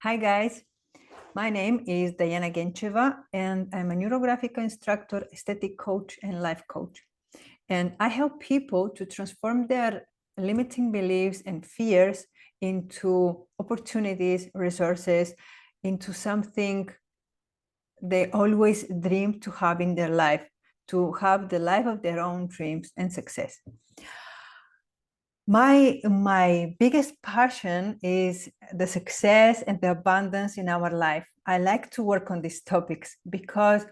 Hi guys, my name is Diana Gencheva and I'm a Neurographica instructor, aesthetic coach and life coach. And I help people to transform their limiting beliefs and fears into opportunities, resources, into something they always dream to have in their life, to have the life of their own dreams and success. My biggest passion is the success and the abundance in our life. I like to work on these topics because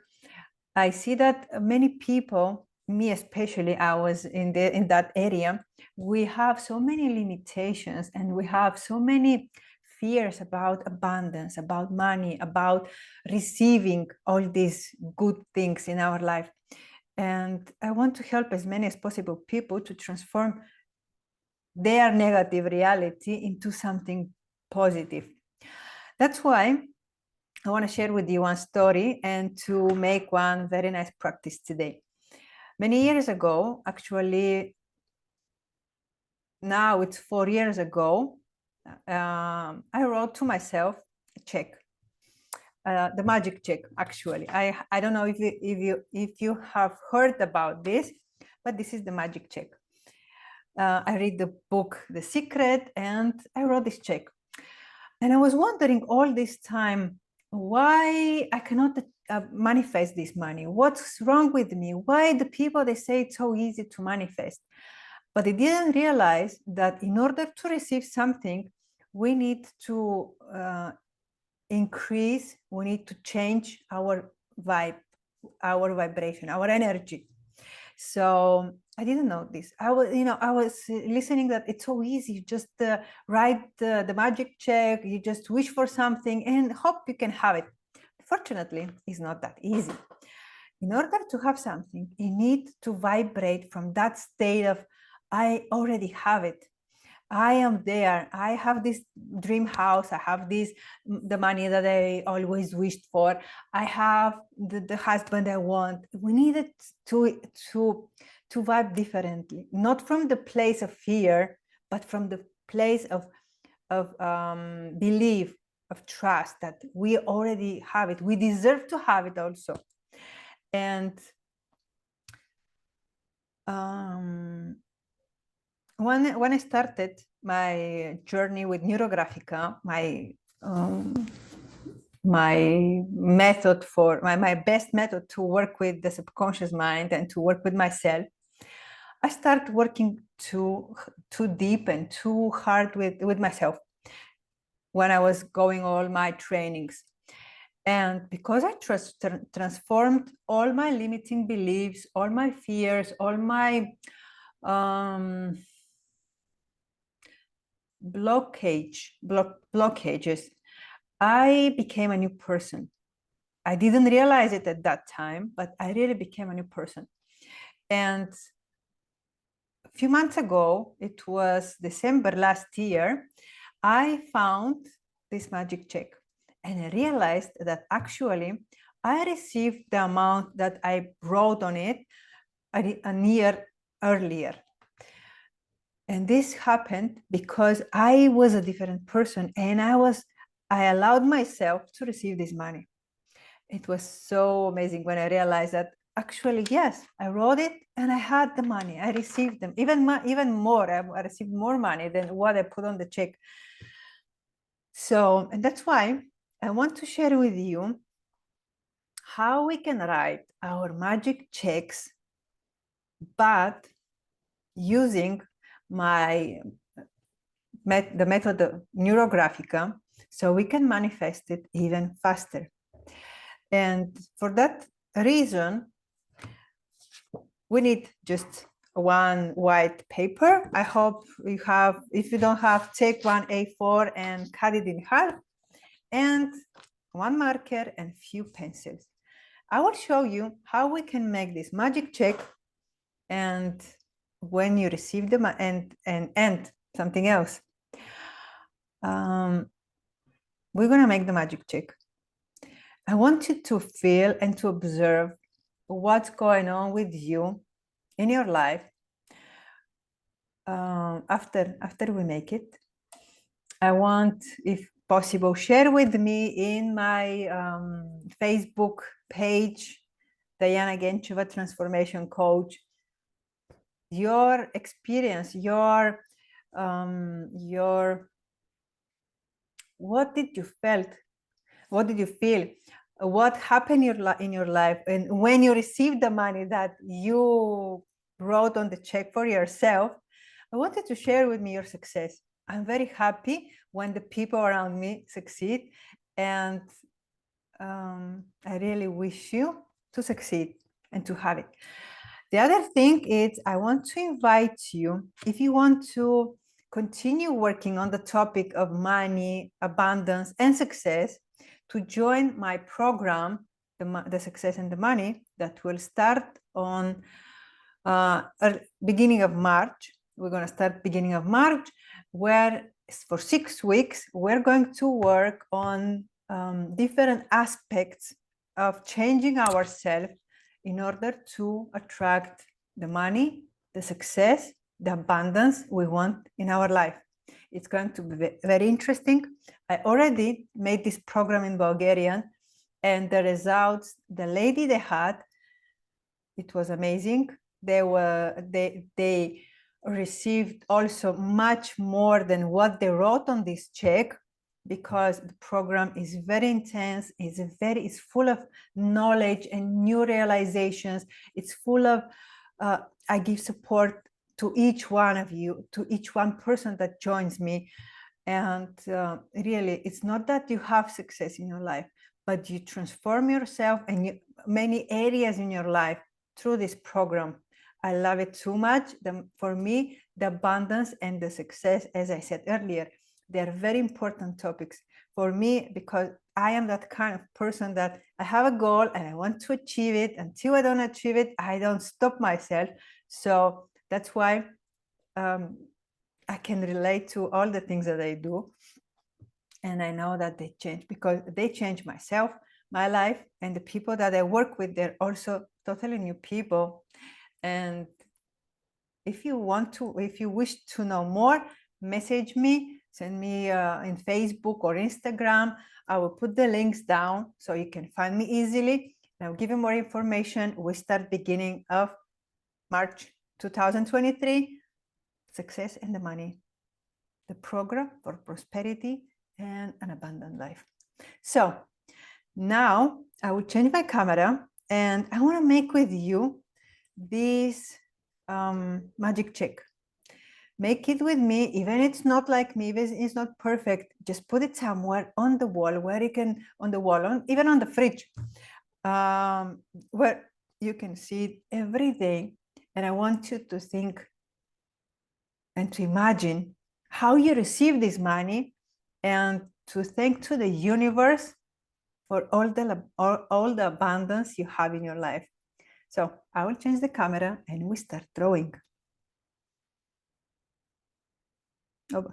I see that many people, me especially, I was in that area, we have so many limitations and we have so many fears about abundance, about money, about receiving all these good things in our life. And I want to help as many as possible people to transform their negative reality into something positive. That's why I want to share with you one story and to make one very nice practice today. Many years ago, actually, now it's 4 years ago, I wrote to myself a check, the magic check. Actually, I don't know if you have heard about this, but this is the magic check. I read the book The Secret and I wrote this check. And I was wondering all this time why I cannot manifest this money. What's wrong with me? Why the people, they say it's so easy to manifest? But I didn't realize that in order to receive something, we need to increase, we need to change our vibe, our vibration, our energy. So I didn't know this. I was listening that it's so easy. You just write the magic check. You just wish for something and hope you can have it. Fortunately, it's not that easy. In order to have something, you need to vibrate from that state of, I already have it. I am there. I have this dream house. I have the money that I always wished for. I have the husband I want. We needed to vibe differently, not from the place of fear, but from the place of belief, of trust that we already have it. We deserve to have it also. And when I started my journey with Neurographica, my method for my best method to work with the subconscious mind and to work with myself, I started working too deep and too hard with myself when I was going all my trainings. And because I transformed all my limiting beliefs, all my fears, all my blockages, I became a new person. I didn't realize it at that time, but I really became a new person. And a few months ago, it was December last year, I found this magic check. And I realized that actually I received the amount that I wrote on it a year earlier. And this happened because I was a different person and I allowed myself to receive this money. It was so amazing when I realized that actually, yes, I wrote it and I had the money. I received them, even more. I received more money than what I put on the check. So, and that's why I want to share with you how we can write our magic checks, but using the method of Neurographica, so we can manifest it even faster. And for that reason, we need just one white paper. I hope you have, if you don't have, take one A4 and cut it in half, and one marker and few pencils. I will show you how we can make this magic check, and when you receive them and something else. We're gonna make the magic check. I want you to feel and to observe what's going on with you in your life after we make it. I want, if possible, share with me in my Facebook page, Diana Gencheva Transformation Coach, your experience, your what did you felt? What did you feel? What happened in your life? And when you received the money that you wrote on the check for yourself, I wanted to share with me your success. I'm very happy when the people around me succeed. And I really wish you to succeed and to have it. The other thing is I want to invite you, if you want to continue working on the topic of money, abundance, and success, to join my program, the Success and the Money, that will start on beginning of March. We're going to start beginning of March, where for 6 weeks, we're going to work on different aspects of changing ourselves in order to attract the money, the success, the abundance we want in our life. It's going to be very interesting. I already made this program in Bulgarian, and the results, the lady they had, it was amazing. They received also much more than what they wrote on this check, because the program is very intense. It's full of knowledge and new realizations. It's full of I give support to each one of you, to each one person that joins me. And really, it's not that you have success in your life, but you transform yourself and many areas in your life through this program. I love it too much. For me, the abundance and the success, as I said earlier, they are very important topics for me, because I am that kind of person that I have a goal and I want to achieve it. Until I don't achieve it, I don't stop myself. So that's why I can relate to all the things that I do. And I know that they change, because they change myself, my life, and the people that I work with, they're also totally new people. And if you wish to know more, message me, send me in Facebook or Instagram. I will put the links down so you can find me easily. And I'll give you more information. We start beginning of March 2023, Success and the Money, the program for prosperity and an abundant life. So now I will change my camera, and I want to make with you this magic check. Make it with me, even it's not like me, even it's not perfect. Just put it somewhere on the wall, where you can, on the wall, even on the fridge, where you can see it every day. And I want you to think and to imagine how you receive this money, and to thank to the universe for all the abundance you have in your life. So I will change the camera and we start drawing. Oh.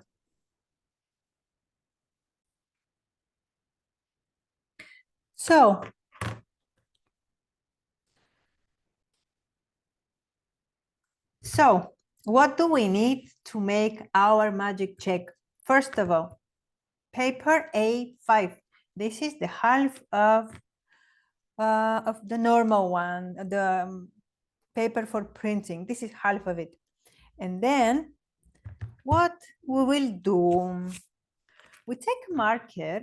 So what do we need to make our magic check? First of all, paper A5. This is the half of the normal one, the paper for printing. This is half of it. And then what we will do, we take a marker,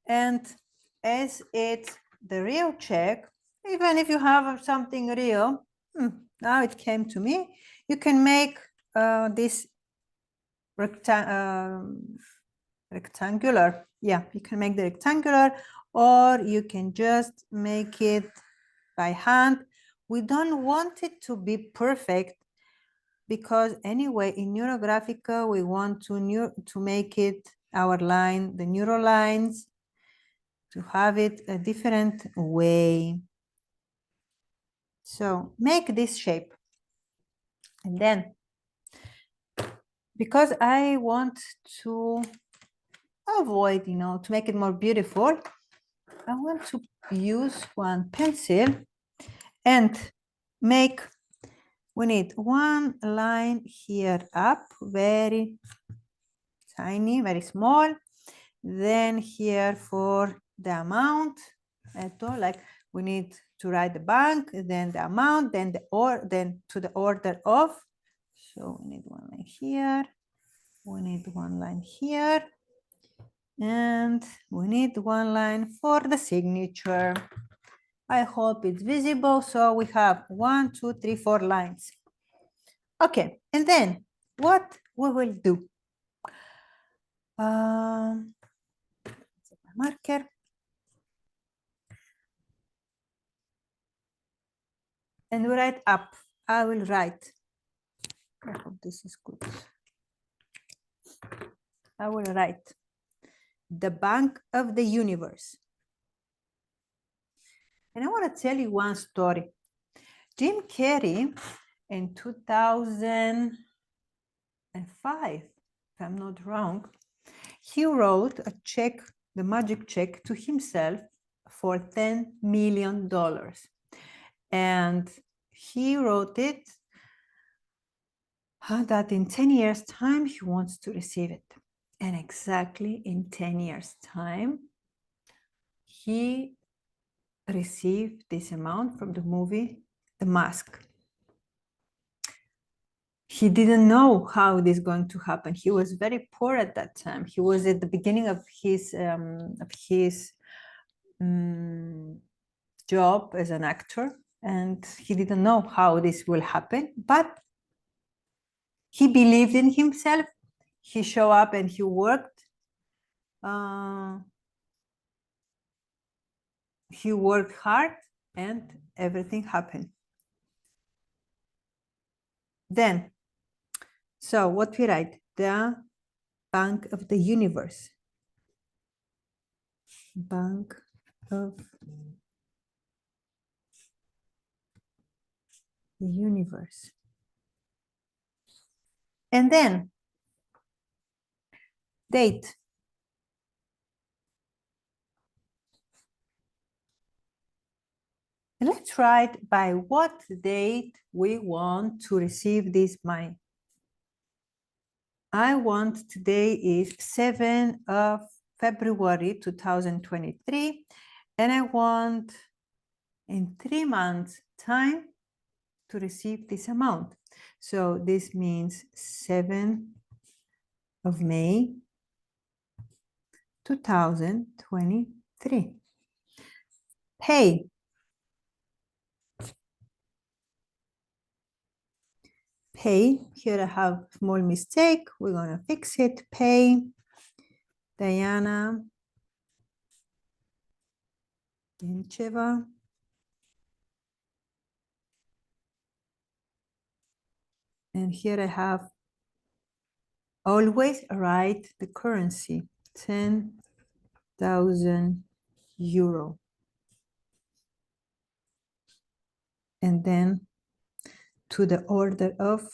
and as it's the real check, even if you have something real, now it came to me, you can make this rectangular. Yeah, you can make the rectangular, or you can just make it by hand. We don't want it to be perfect, because anyway, in Neurographica, we want to make it our line, the neuro lines, to have it a different way. So make this shape. And then, because I want to avoid, to make it more beautiful, I want to use one pencil and we need one line here up, very tiny, very small. Then here for the amount, like we need to write the bank, then the amount, then then to the order of. So we need one line here, we need one line here, and we need one line for the signature. I hope it's visible. So we have 1, 2, 3, 4 lines. Okay, and then what we will do? Marker. And we write up. I will write. I hope this is good. I will write the Bank of the Universe. And I want to tell you one story. Jim Carrey in 2005, if I'm not wrong, he wrote a check, the magic check, to himself for $10 million. And he wrote it that in 10 years' time, he wants to receive it. And exactly in 10 years' time, he received this amount from the movie The Mask. He didn't know how this is going to happen. He was very poor at that time. He was at the beginning of his job as an actor, and he didn't know how this will happen. But he believed in himself. He showed up and he worked. He worked hard, and everything happened. Then, so what we write? The Bank of the Universe. Bank of the Universe. And then, date. And let's write by what date we want to receive this money. I want today is 7th of February 2023, and I want in 3 months' time to receive this amount. So this means 7th of May 2023. Pay. Pay. Here I have a small mistake. We're going to fix it. Pay. Diana. Gencheva. And here I have always write the currency, 10,000 euro. And then to the order of,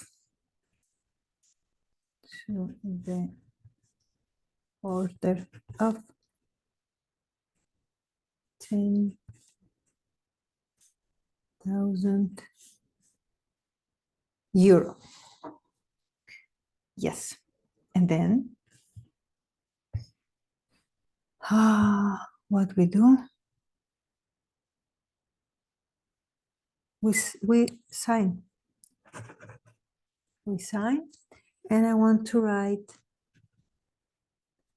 10,000 euro. Yes. And then, what we do? We sign. We sign. And I want to write,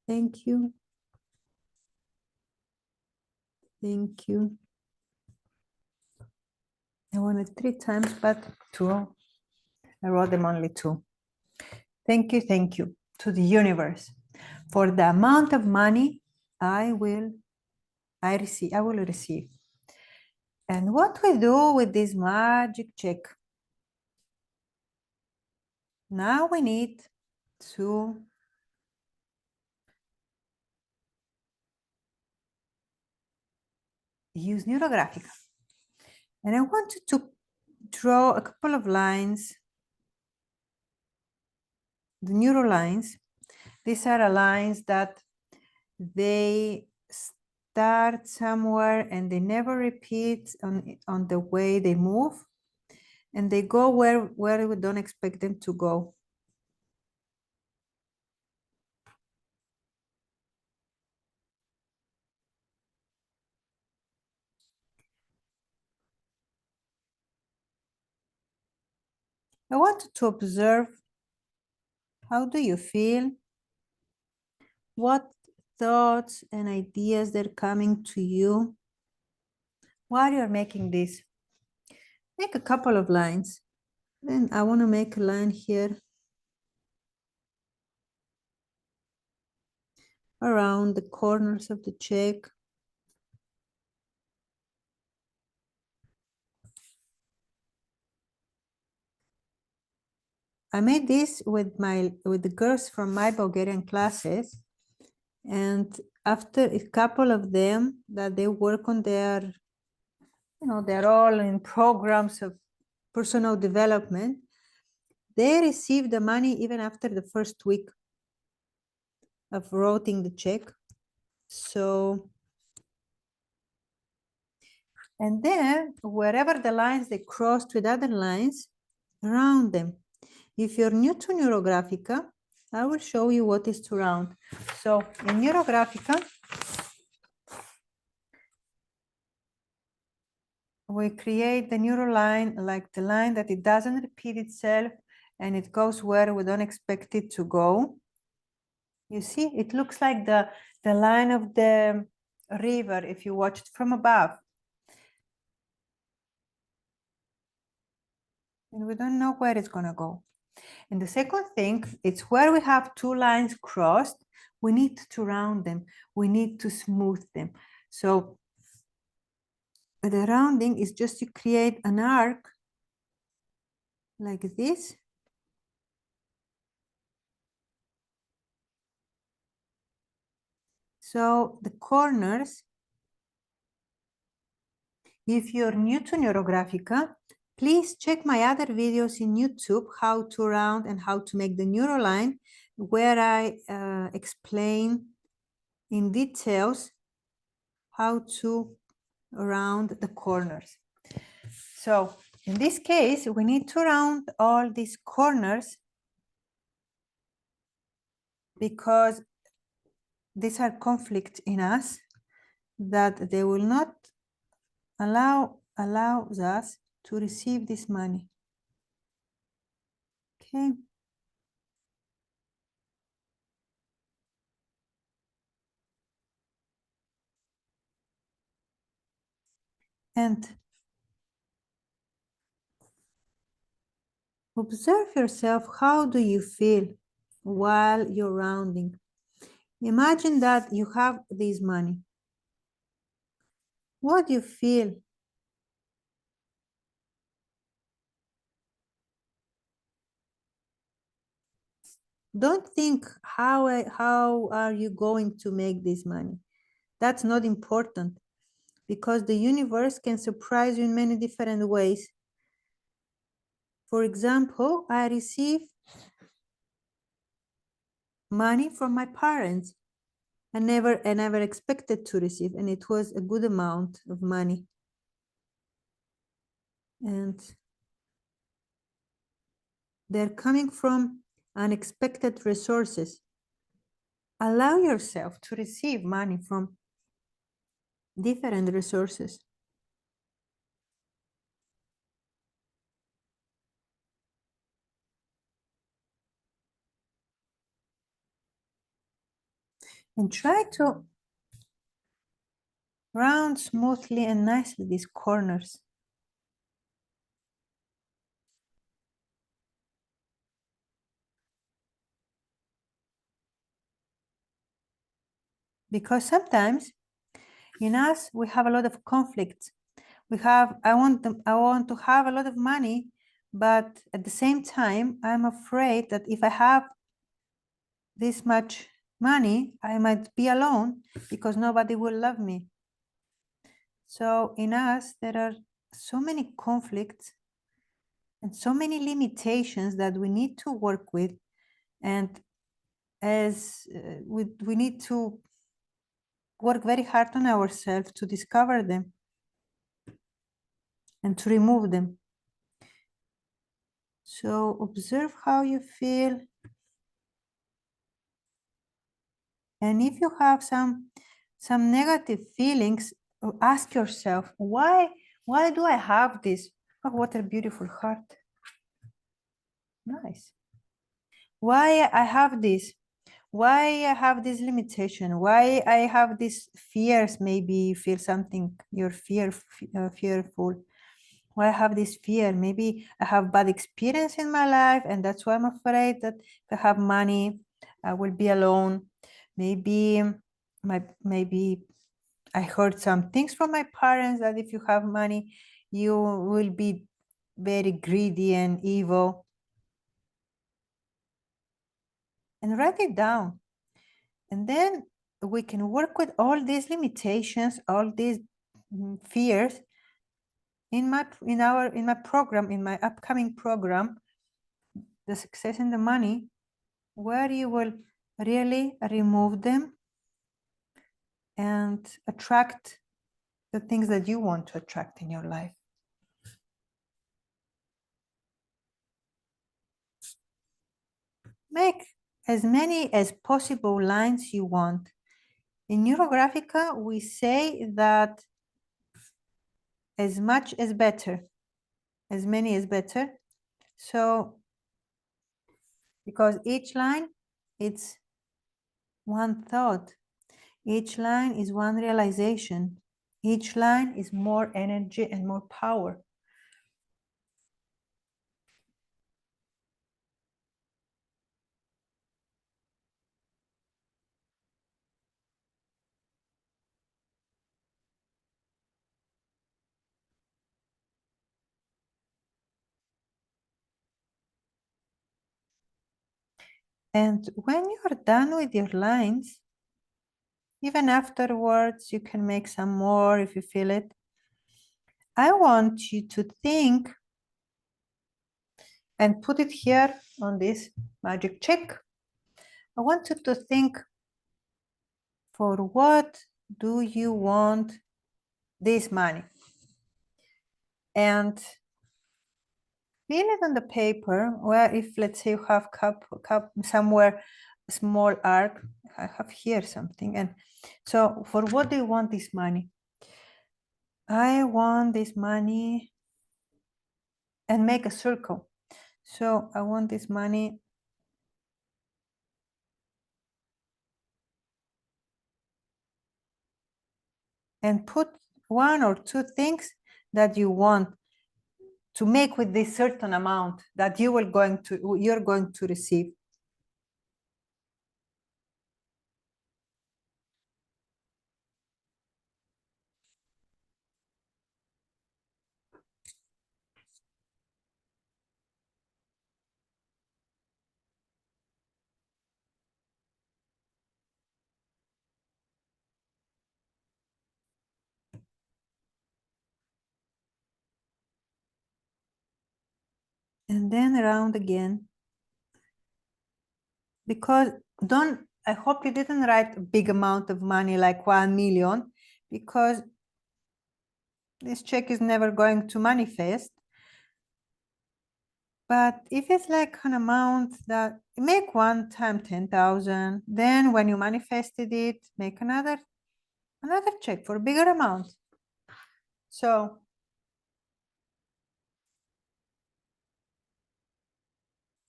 thank you. Thank you. I wanted 3 times, but 2. I wrote them only 2. Thank you to the universe for the amount of money I will receive. And what we do with this magic check? Now we need to use Neurographica. And I wanted to draw a couple of lines, the neuro lines. These are lines that they start somewhere and they never repeat on the way they move, and they go where we don't expect them to go. I want you to observe, how do you feel? What thoughts and ideas they're coming to you while you're making this. Make a couple of lines. Then I want to make a line here around the corners of the check. I made this with the girls from my Bulgarian classes, and after a couple of them that they work on their, they're all in programs of personal development, they receive the money even after the first week of writing the check. So, and then wherever the lines they crossed with other lines, round them. If you're new to Neurographica, I will show you what is to round. So in Neurographica, we create the neuro line like the line that it doesn't repeat itself and it goes where we don't expect it to go. You see, it looks like the line of the river if you watch it from above. And we don't know where it's going to go. And the second thing, it's where we have two lines crossed, we need to round them. We need to smooth them. So the rounding is just to create an arc like this. So the corners, if you're new to Neurographica, please check my other videos in YouTube, how to round and how to make the neuroline, where I explain in details how to round the corners. So in this case, we need to round all these corners because these are conflicts in us that they will not allows us to receive this money. Okay. And observe yourself, how do you feel while you're rounding? Imagine that you have this money. What do you feel? Don't think how are you going to make this money. That's not important because the universe can surprise you in many different ways. For example, I receive money from my parents. I never expected to receive, and it was a good amount of money. And they're coming from unexpected resources. Allow yourself to receive money from different resources. And try to round smoothly and nicely these corners. Because sometimes in us, we have a lot of conflicts. I want to have a lot of money, but at the same time, I'm afraid that if I have this much money, I might be alone because nobody will love me. So in us, there are so many conflicts and so many limitations that we need to work with. And as we need to work very hard on ourselves to discover them and to remove them. So observe how you feel. And if you have some negative feelings, ask yourself, why do I have this? Oh, what a beautiful heart. nice. Why I have this? Why I have this limitation? Why I have these fears? Maybe you feel something, you're fearful. Why I have this fear? Maybe I have bad experience in my life, and that's why I'm afraid that if I have money, I will be alone. Maybe maybe I heard some things from my parents that if you have money, you will be very greedy and evil. And write it down. And then we can work with all these limitations, all these fears in my program, in my upcoming program, the Success and the Money, where you will really remove them and attract the things that you want to attract in your life. Make as many as possible lines you want. In Neurographica, we say that as much is better, as many is better. So, because each line, it's one thought. Each line is one realization. Each line is more energy and more power. And when you're done with your lines, even afterwards, you can make some more if you feel it. I want you to think and put it here on this magic check. I want you to think, for what do you want this money? And feel it on the paper, where if let's say you have cup somewhere, a small arc, I have here something. And so for what do you want this money? I want this money, and make a circle. So I want this money and put one or two things that you want to make with this certain amount that you're going to receive. And then around again. Because I hope you didn't write a big amount of money like 1 million, because this check is never going to manifest. But if it's like an amount that make one time 10,000, then when you manifested it, make another check for a bigger amount. So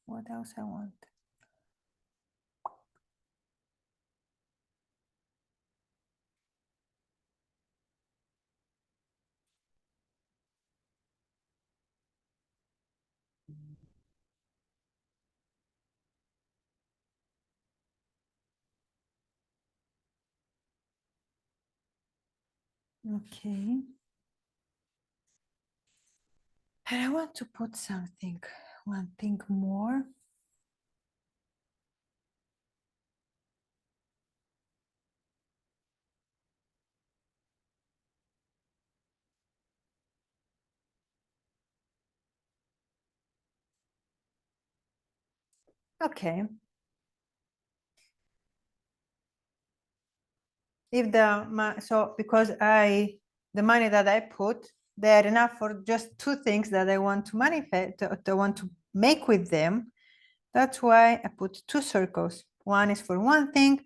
what else I want? Okay. And I want to put one thing more. Okay. If because the money that I put, they're enough for just two things that I want to manifest, to want to make with them. That's why I put two circles. One is for one thing,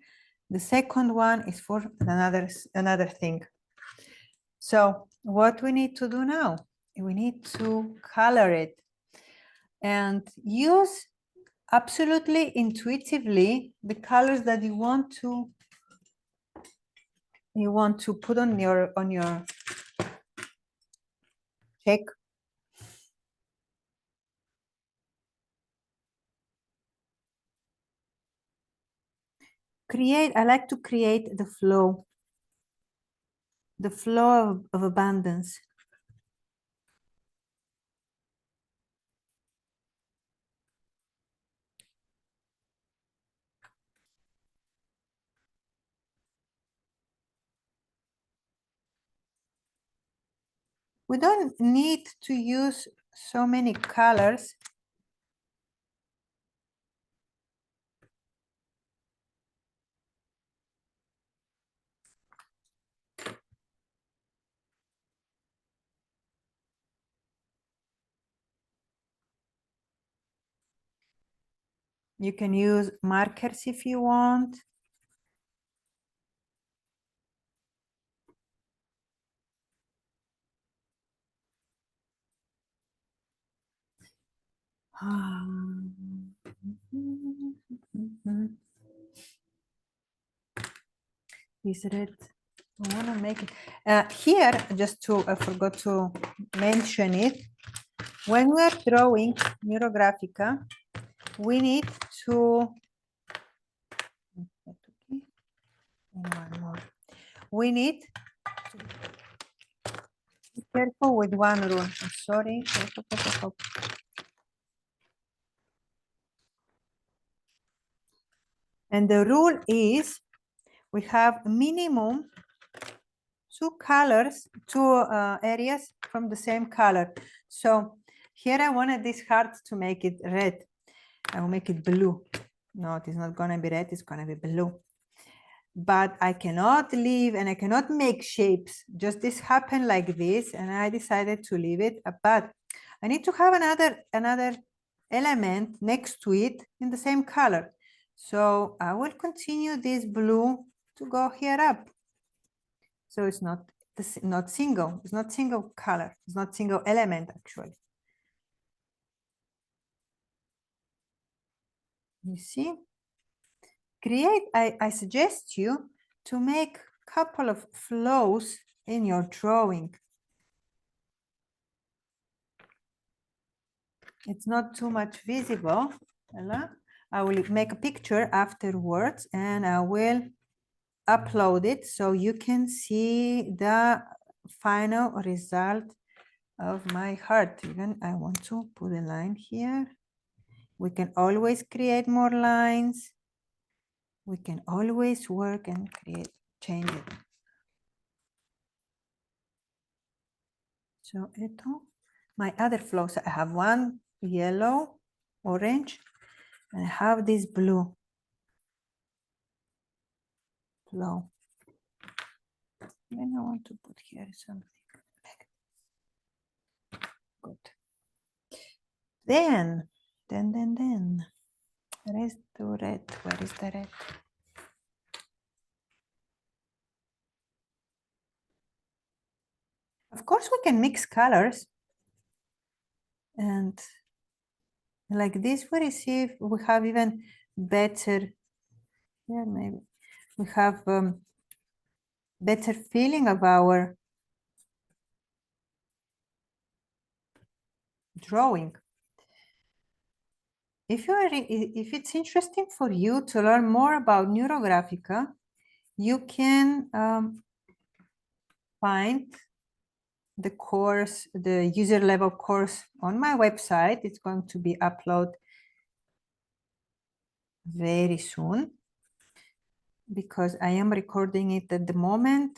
the second one is for another thing. So what we need to do now? We need to color it. and use absolutely intuitively the colors that you want to put on your check. I like to create the flow of abundance. We don't need to use so many colors. You can use markers if you want. Is red. I want to make it here. Just to I forgot to mention it. When we are drawing Neurographica, we need to. One more. We need to be careful with one rule. I'm sorry. And the rule is we have minimum two colors, two areas from the same color. So here I wanted this heart to make it red. I will make it blue. No, it is not going to be red. It's going to be blue. But I cannot leave and I cannot make shapes. Just this happened like this, and I decided to leave it. But I need to have another element next to it in the same color. So I will continue this blue to go here up. So it's not single. It's not single color. It's not single element actually. You see? I suggest you to make a couple of flows in your drawing. It's not too much visible. I will make a picture afterwards and I will upload it so you can see the final result of my heart. Even I want to put a line here. We can always create more lines. We can always work and change it. So my other flows, I have one yellow, orange, and I have this blue flow. Then I want to put here something. Good. Then, let's do red. Where is the red? Of course, we can mix colors. And like this, we have even better, yeah, maybe we have better feeling of our drawing. If it's interesting for you to learn more about Neurographica, you can find the course, the user level course on my website. It's going to be uploaded very soon because I am recording it at the moment.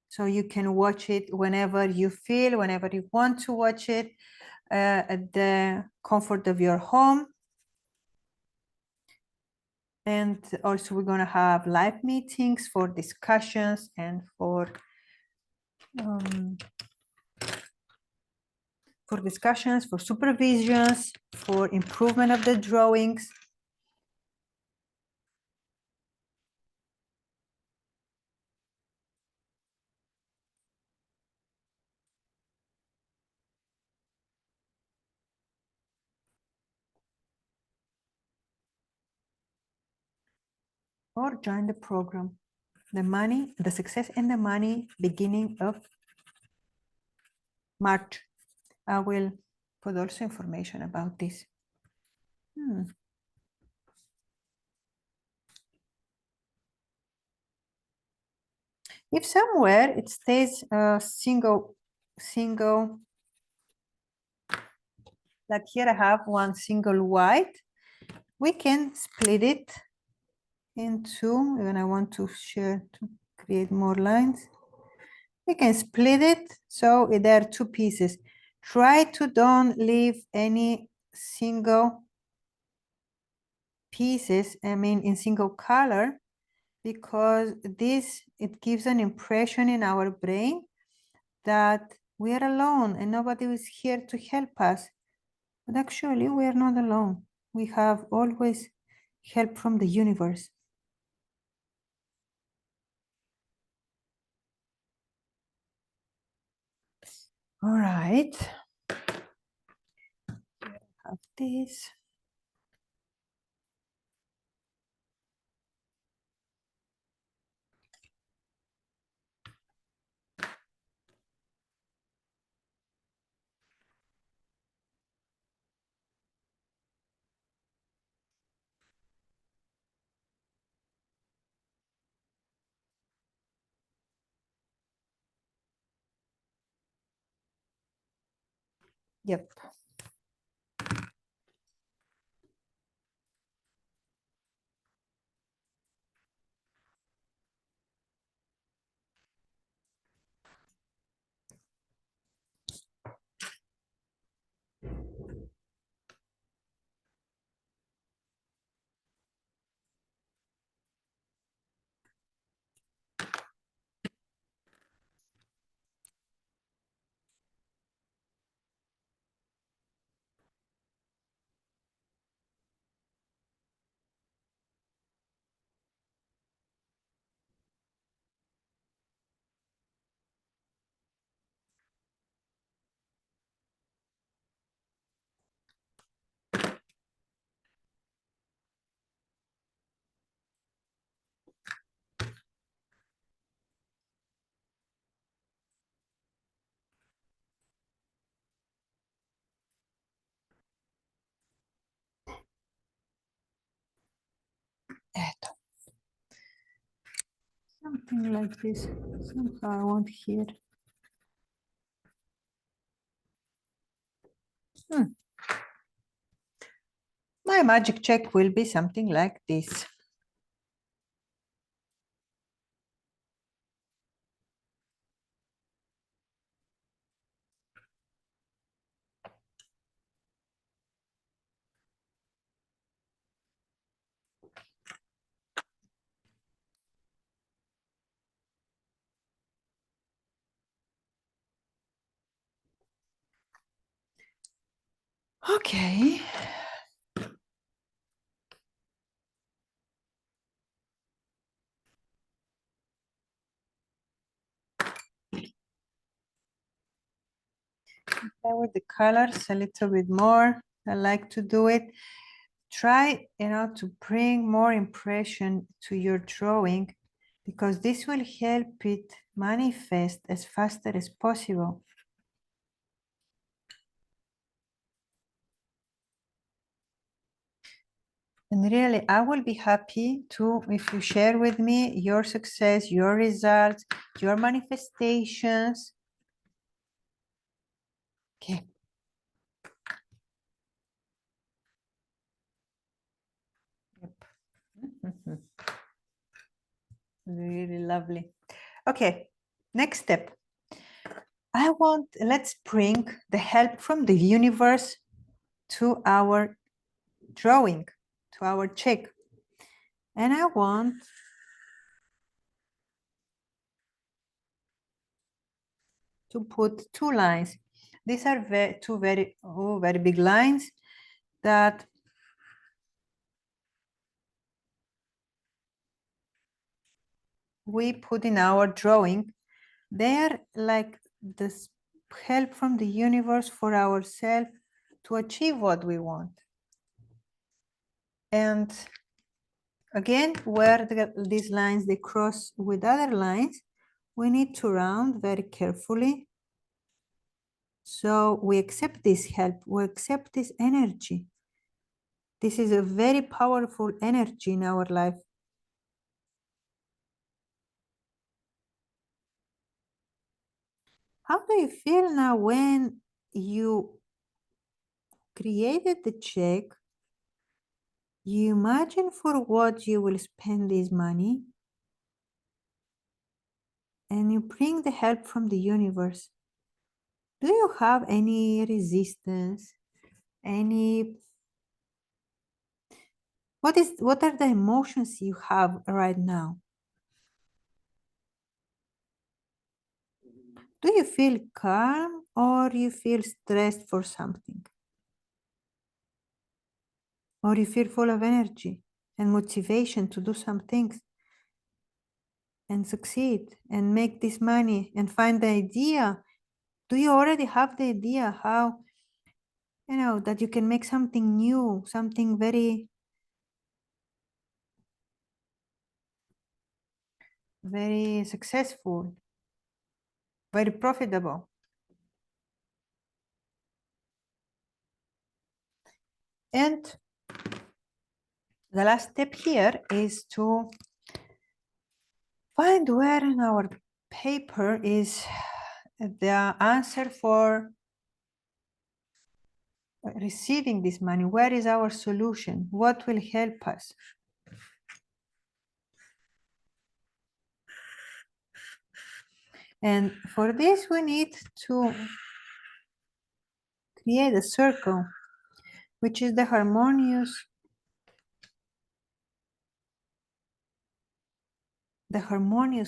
So you can watch it whenever you feel, whenever you want to watch it, at the comfort of your home. And also we're going to have live meetings for discussions and for discussions, for supervisions, for improvement of the drawings. or join the program. The success and the money, beginning of March. I will put also information about this. If somewhere it stays single, like here I have one single white, we can split it into, and I want to share to create more lines. We can split it so there are two pieces. Try to don't leave any single pieces, I mean in single color, because this, it gives an impression in our brain that we are alone and nobody is here to help us. But actually we are not alone. We have always help from the universe. All right. Here I have this. Yep. Something like this. Somehow I want here. My magic check will be something like this. Okay. Play with the colors a little bit more. I like to do it. Try, to bring more impression to your drawing, because this will help it manifest as faster as possible. And really, I will be happy to, if you share with me your success, your results, your manifestations. Okay. Yep. Really lovely. Okay, next step. Let's bring the help from the universe to our drawing, to our check. And I want to put two lines. These are two very big lines that we put in our drawing. They're like this help from the universe for ourselves to achieve what we want. And Again, where these lines, they cross with other lines, we need to round very carefully. So we accept this help, we accept this energy. This is a very powerful energy in our life. How do you feel now when you created the check? You imagine for what you will spend this money, and you bring the help from the universe. Do you have any resistance? What are the emotions you have right now? Do you feel calm or you feel stressed for something? Or you feel full of energy and motivation to do some things and succeed and make this money and find the idea? Do you already have the idea how, that you can make something new, something very, very successful, very profitable? And the last step here is to find where in our paper is the answer for receiving this money. Where is our solution? What will help us? And for this, we need to create a circle, which is the harmonious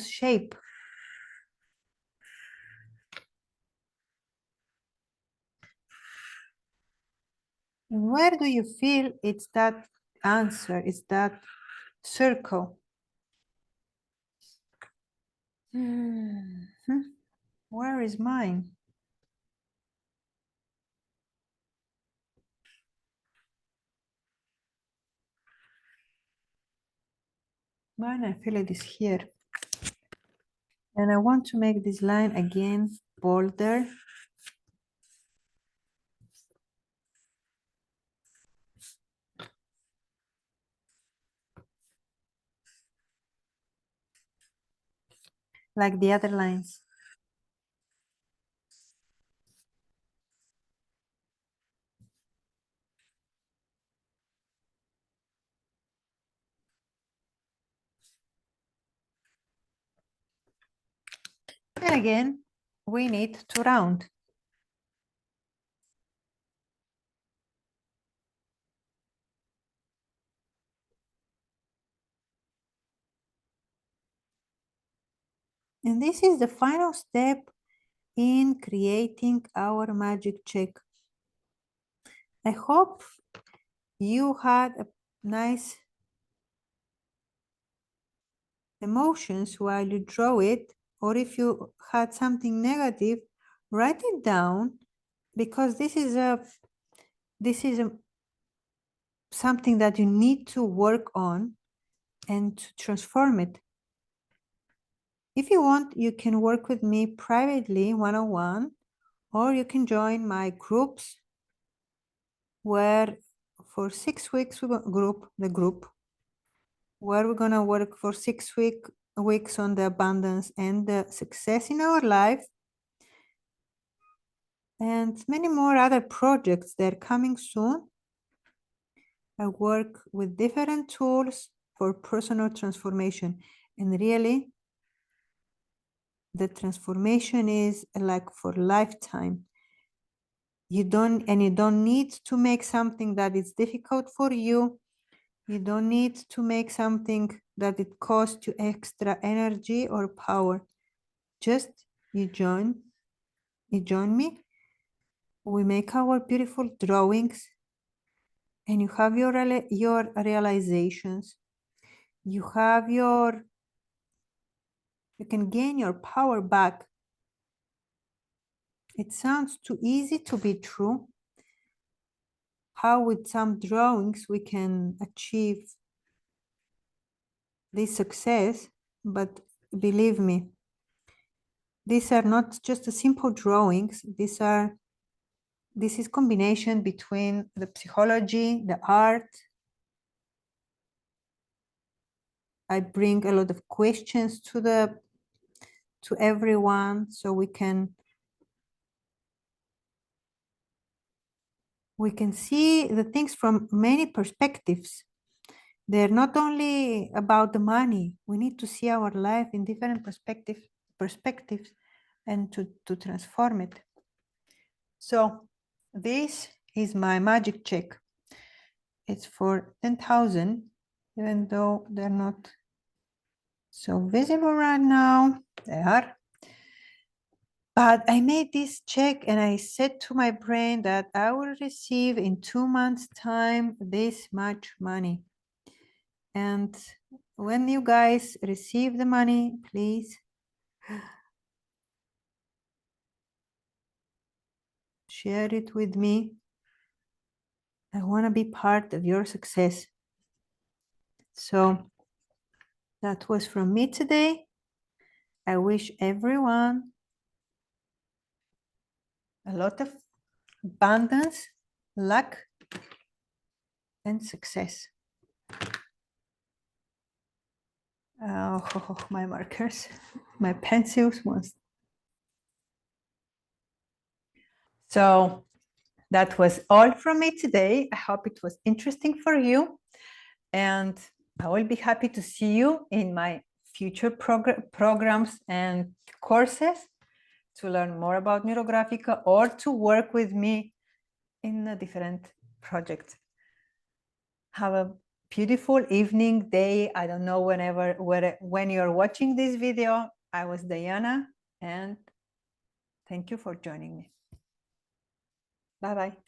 shape. And where do you feel it's that answer, it's that circle? Where is mine? Mine, I feel it is here. And I want to make this line again bolder. Like the other lines. And again, we need to round. And this is the final step in creating our magic check. I hope you had a nice emotions while you draw it, or if you had something negative, write it down, because this is something that you need to work on and to transform it. If you want, you can work with me privately, one-on-one, or you can join my groups, where for 6 weeks we group where we're gonna work for 6 weeks on the abundance and the success in our life, and many more other projects. They're coming soon. I work with different tools for personal transformation, and really the transformation is like for lifetime. You don't need to make something that is difficult for you. You don't need to make something that it costs you extra energy or power. Just you join me. We make our beautiful drawings, and you have your realizations. You can gain your power back. It sounds too easy to be true. How with some drawings we can achieve this success, but believe me, these are not just a simple drawings. This is combination between the psychology, the art. I bring a lot of questions to everyone, so we can see the things from many perspectives. They're not only about the money. We need to see our life in different perspectives and to transform it. So this is my magic check. It's for 10,000, even though they're not so visible right now. They are. But I made this check and I said to my brain that I will receive in 2 months' time this much money. And when you guys receive the money, please share it with me. I want to be part of your success. So that was from me today. I wish everyone a lot of abundance, luck, and success. Oh, my markers, my pencils was. So that was all from me today. I hope it was interesting for you. And I will be happy to see you in my future programs and courses to learn more about Neurographica or to work with me in a different project. Have a beautiful evening, day. I don't know when you're watching this video. I was Diana, and thank you for joining me. Bye-bye.